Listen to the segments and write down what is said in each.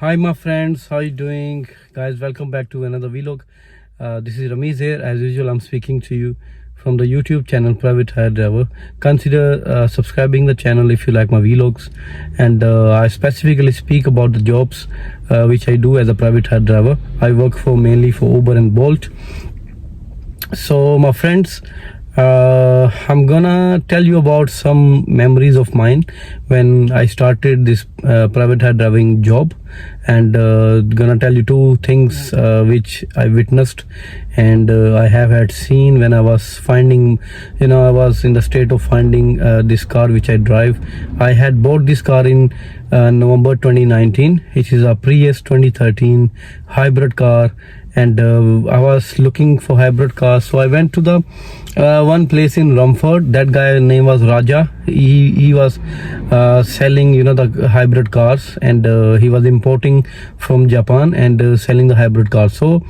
Hi my friends, how you doing? Guys, welcome back to another vlog. This is Ramesh here. As usual, I'm speaking to you from the YouTube channel Private Hire Driver. Consider subscribing the channel if you like my vlogs, and I specifically speak about the jobs which I do as a private hire driver. I work for mainly for Uber and Bolt. So my friends, I'm gonna tell you about some memories of mine when I started this private hire driving job, and gonna tell you two things which I witnessed and I have had seen when I was finding, I was in the state of finding this car which I drive. I had bought this car in November 2019, which is a Prius 2013 hybrid car, and I was looking for hybrid cars. So I went to the one place in Rumford. That guy name was Raja. He was selling the hybrid cars, and he was importing from Japan and selling the hybrid cars. So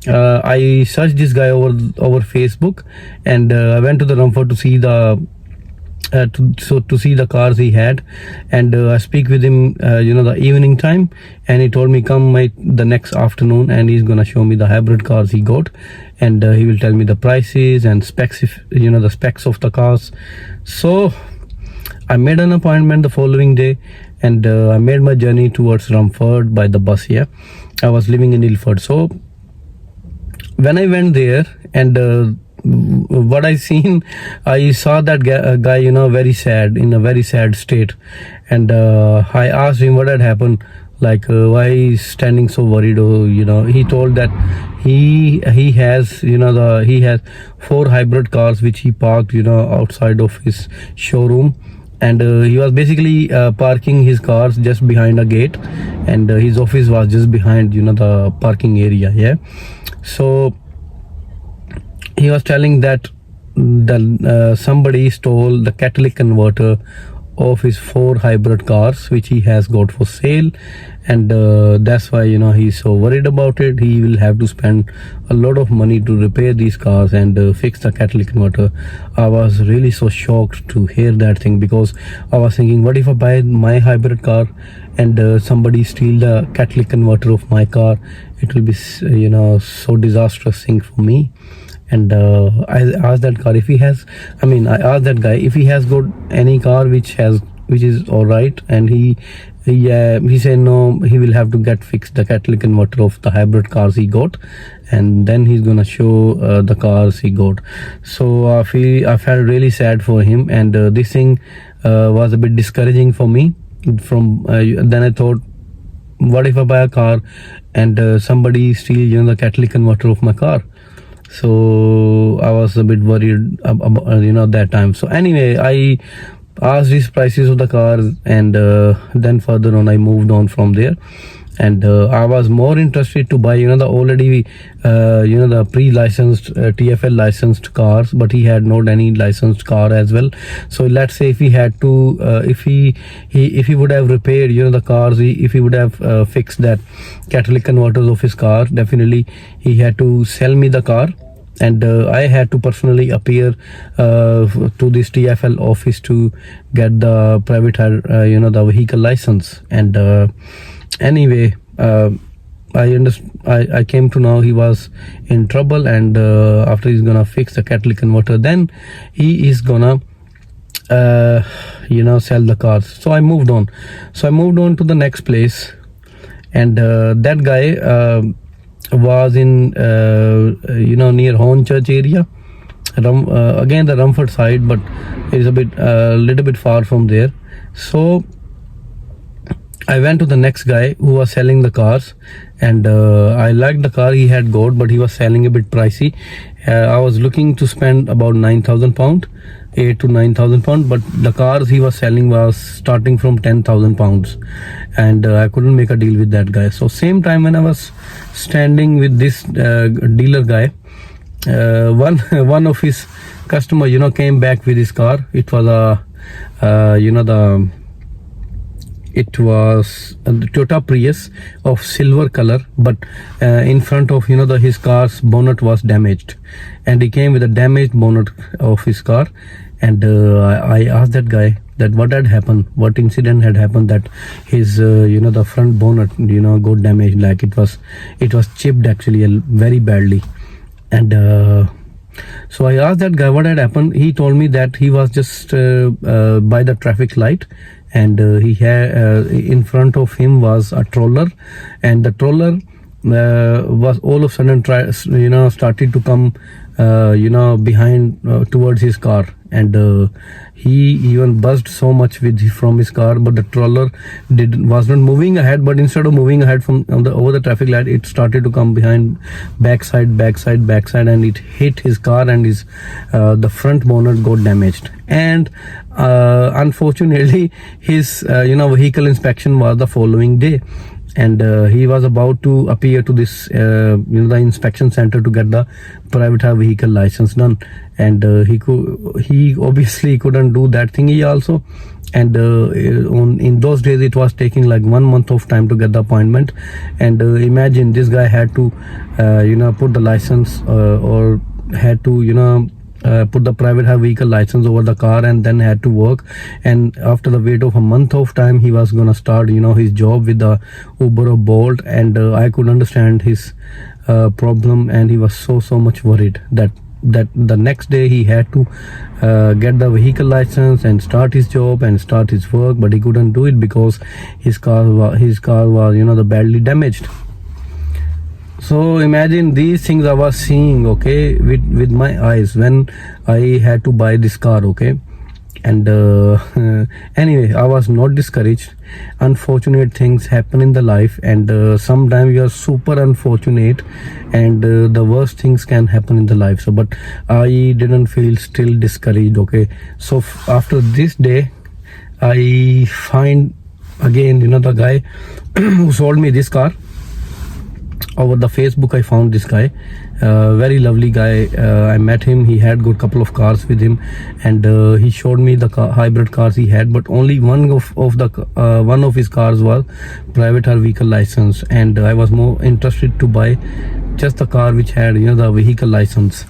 I searched this guy over Facebook, and I went to the Rumford to see the to see the cars he had, and I speak with him the evening time, and he told me come the next afternoon and he's gonna show me the hybrid cars he got, and he will tell me the prices and specs, if the specs of the cars. So I made an appointment the following day, and I made my journey towards Rumford by the bus here. I was living in Ilford. So when I went there, and what I saw that guy very sad, in a very sad state, and I asked him what had happened, like why he's standing so worried. He told that he has he has 4 hybrid cars which he parked outside of his showroom, and he was basically parking his cars just behind a gate, and his office was just behind the parking area. Yeah, so he was telling that somebody stole the catalytic converter of his 4 hybrid cars which he has got for sale, and that's why he's so worried about it. He will have to spend a lot of money to repair these cars and fix the catalytic converter. I was really so shocked to hear that thing, because I was thinking, what if I buy my hybrid car and somebody steal the catalytic converter of my car? It will be so disastrous thing for me. And I asked that guy if he has got any car which is all right, and he said no, he will have to get fixed the catalytic converter of the hybrid cars he got, and then he's gonna show the cars he got. So I felt really sad for him, and this thing was a bit discouraging for me. Then I thought, what if I buy a car and somebody steal the catalytic converter of my car? So I was a bit worried about that time. So anyway, I asked these prices of the cars, and then further on I moved on from there, and I was more interested to buy the already the pre-licensed TFL licensed cars, but he had not any licensed car as well. So let's say if he had to if he would have repaired the cars, if he would have fixed that catalytic converters of his car, definitely he had to sell me the car, and I had to personally appear to this TFL office to get the private hire the vehicle license. And anyway, I came to know he was in trouble, and after he's gonna fix the catalytic converter, then he is gonna sell the cars. So I moved on to the next place, and that guy was in near Hornchurch area, again the Rumford side, but it's a little bit far from there. So I went to the next guy who was selling the cars, and I liked the car he had got, but he was selling a bit pricey. I was looking to spend about £9,000, 8 to 9,000 pounds, but the cars he was selling was starting from 10,000 pounds, and I couldn't make a deal with that guy. So same time when I was standing with this dealer guy, one of his customer came back with his car. It was it was a Toyota Prius of silver color, but in front of his car's bonnet was damaged, and he came with a damaged bonnet of his car. And I asked that guy, that what had happened, what incident had happened, that his the front bonnet got damaged, like it was chipped actually very badly. And so I asked that guy what had happened. He told me that he was just by the traffic light, and he had in front of him was a troller, and the troller was all of a sudden started to come behind towards his car, and he even buzzed so much from his car, but the troller was not moving ahead, but instead of moving ahead from over the traffic light, it started to come behind, backside, and it hit his car, and his the front bonnet got damaged. And unfortunately his vehicle inspection was the following day, and he was about to appear to this the inspection center to get the private hire vehicle license done, and he obviously couldn't do that thingy also. And in those days it was taking like 1 month of time to get the appointment. And imagine this guy had to put the license or had to put the private hire vehicle license over the car, and then had to work. And after the wait of a month of time, he was gonna start his job with the Uber or Bolt. And I could understand his problem, and he was so much worried that the next day he had to get the vehicle license and start his job and start his work, but he couldn't do it because his car was badly damaged. So imagine these things I was seeing, okay, with my eyes when I had to buy this car, okay. And anyway, I was not discouraged. Unfortunate things happen in the life, and sometimes you are super unfortunate, and the worst things can happen in the life. So but I didn't feel still discouraged, okay. So after this day, I find again the guy who sold me this car. Over the Facebook I found this guy, very lovely guy. I met him. He had good couple of cars with him, and he showed me the hybrid cars he had, but only one of his cars was private hire vehicle license, and I was more interested to buy just the car which had the vehicle license.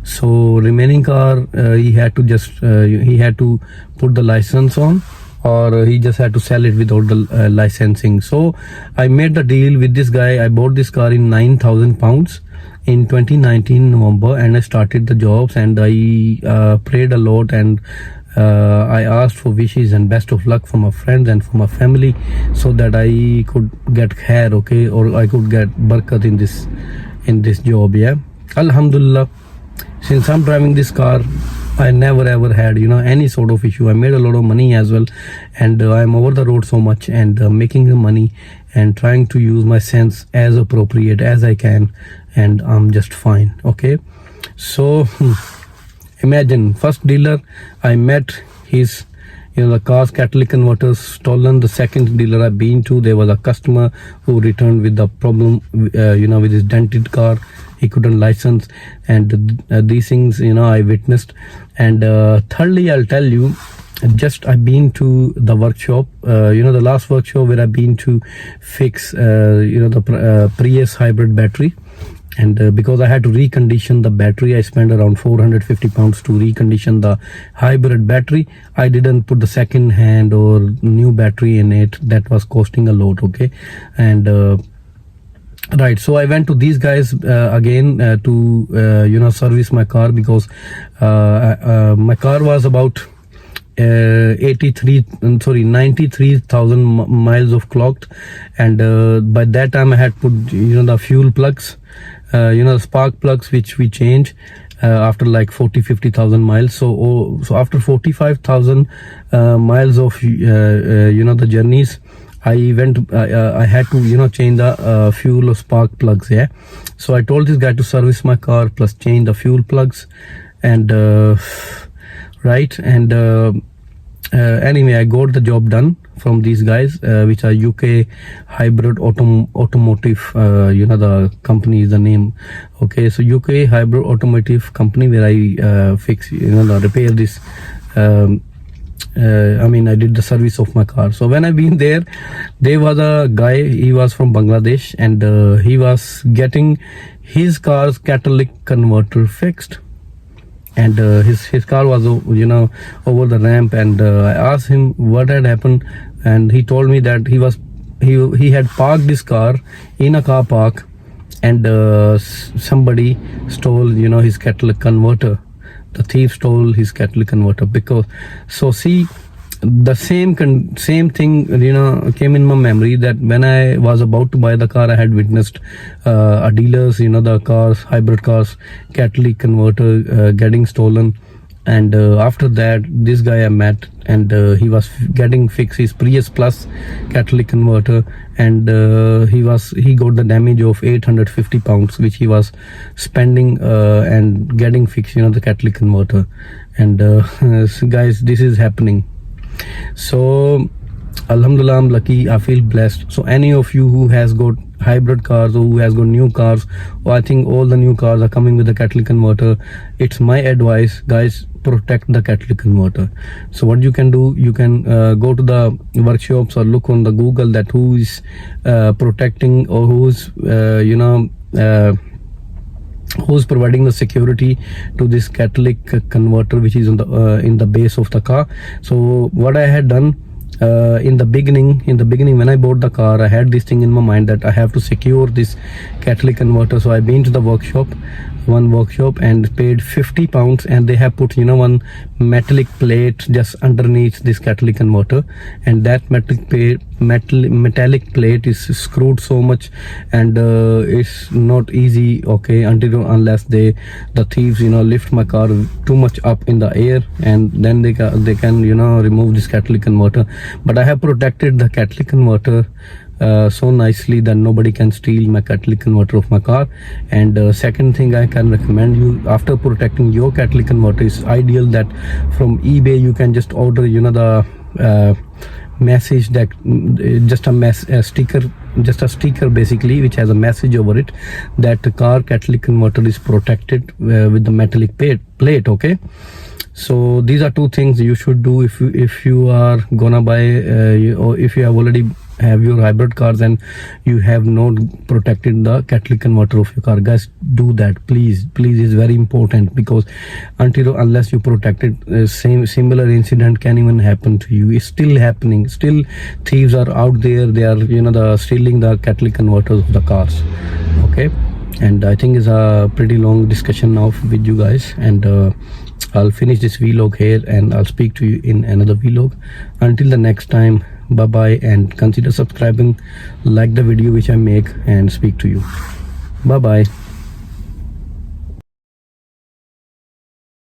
So remaining car he had to put the license on, or he just had to sell it without the licensing. So I made the deal with this guy. I bought this car in £9,000 in 2019 November, and I started the jobs, and I prayed a lot, and I asked for wishes and best of luck from my friends and from my family, so that I could get khair, okay, or I could get barakat in this job. Yeah, Alhamdulillah, since I'm driving this car, I never ever had any sort of issue. I made a lot of money as well, and I'm over the road so much, and making the money and trying to use my sense as appropriate as I can, and I'm just fine, okay. So imagine, first dealer I met, his the car's catalytic converters stolen. The second dealer I've been to, there was a customer who returned with the problem with his dented car. He couldn't license, and these things I witnessed. And thirdly, I'll tell you, I've been to the workshop, the last workshop where I've been to fix the Prius hybrid battery. And because I had to recondition the battery, I spent around £450 to recondition the hybrid battery. I didn't put the second hand or new battery in it. That was costing a lot, okay. And right, so I went to these guys again to service my car, because my car was about 93,000 miles of clocked, and by that time I had put the fuel plugs, the spark plugs, which we change after like 40-50,000 miles. So after 45,000 miles of the journeys, I had to change the fuel or spark plugs. Yeah, so I told this guy to service my car plus change the fuel plugs, and right, and anyway, I got the job done from these guys, which are UK Hybrid Automotive. The company is the name, okay. So UK Hybrid Automotive company, where I fix repair this. I did the service of my car. So when I been there was a guy. He was from Bangladesh, and he was getting his car's catalytic converter fixed. and his car was over the ramp, and I asked him what had happened, and he told me that he had parked his car in a car park, and somebody stole his catalytic converter. The thief stole his catalytic converter. Because so see, the same thing came in my memory, that when I was about to buy the car, I had witnessed a dealers, the cars, hybrid cars, catalytic converter getting stolen. And after that, this guy I met, and he was getting fixed his Prius Plus catalytic converter, and he got the damage of 850 pounds, which he was spending and getting fixed the catalytic converter. And so guys, this is happening. So alhamdulillah, I'm lucky, I feel blessed. So any of you who has got hybrid cars, or who has got new cars, or I think all the new cars are coming with the catalytic converter, it's my advice, guys, protect the catalytic converter. So what you can do, you can go to the workshops or look on the Google that who is protecting, or who's who's providing the security to this catalytic converter, which is on the in the base of the car. So what I had done, in the beginning when I bought the car, I had this thing in my mind that I have to secure this catalytic converter. So I been to the one workshop and paid 50 pounds, and they have put one metallic plate just underneath this catalytic converter, and that metallic plate is screwed so much, and it's not easy, okay, unless the thieves lift my car too much up in the air, and then they can remove this catalytic converter. But I have protected the catalytic converter so nicely that nobody can steal my catalytic converter of my car. And second thing I can recommend you, after protecting your catalytic converter, is ideal that from eBay you can just order the message, that just a sticker basically, which has a message over it that the car catalytic converter is protected with the metallic plate. Okay, so these are two things you should do if you are gonna buy or if you have already have your hybrid cars and you have not protected the catalytic converter of your car. Guys, do that, please. It's very important, because unless you protect it, similar incident can even happen to you. It's still happening. Still thieves are out there. They are stealing the catalytic converters of the cars. Okay, and I think it's a pretty long discussion now with you guys, and I'll finish this vlog here, and I'll speak to you in another vlog. Until the next time, bye bye, and consider subscribing, like the video which I make, and speak to you. Bye bye.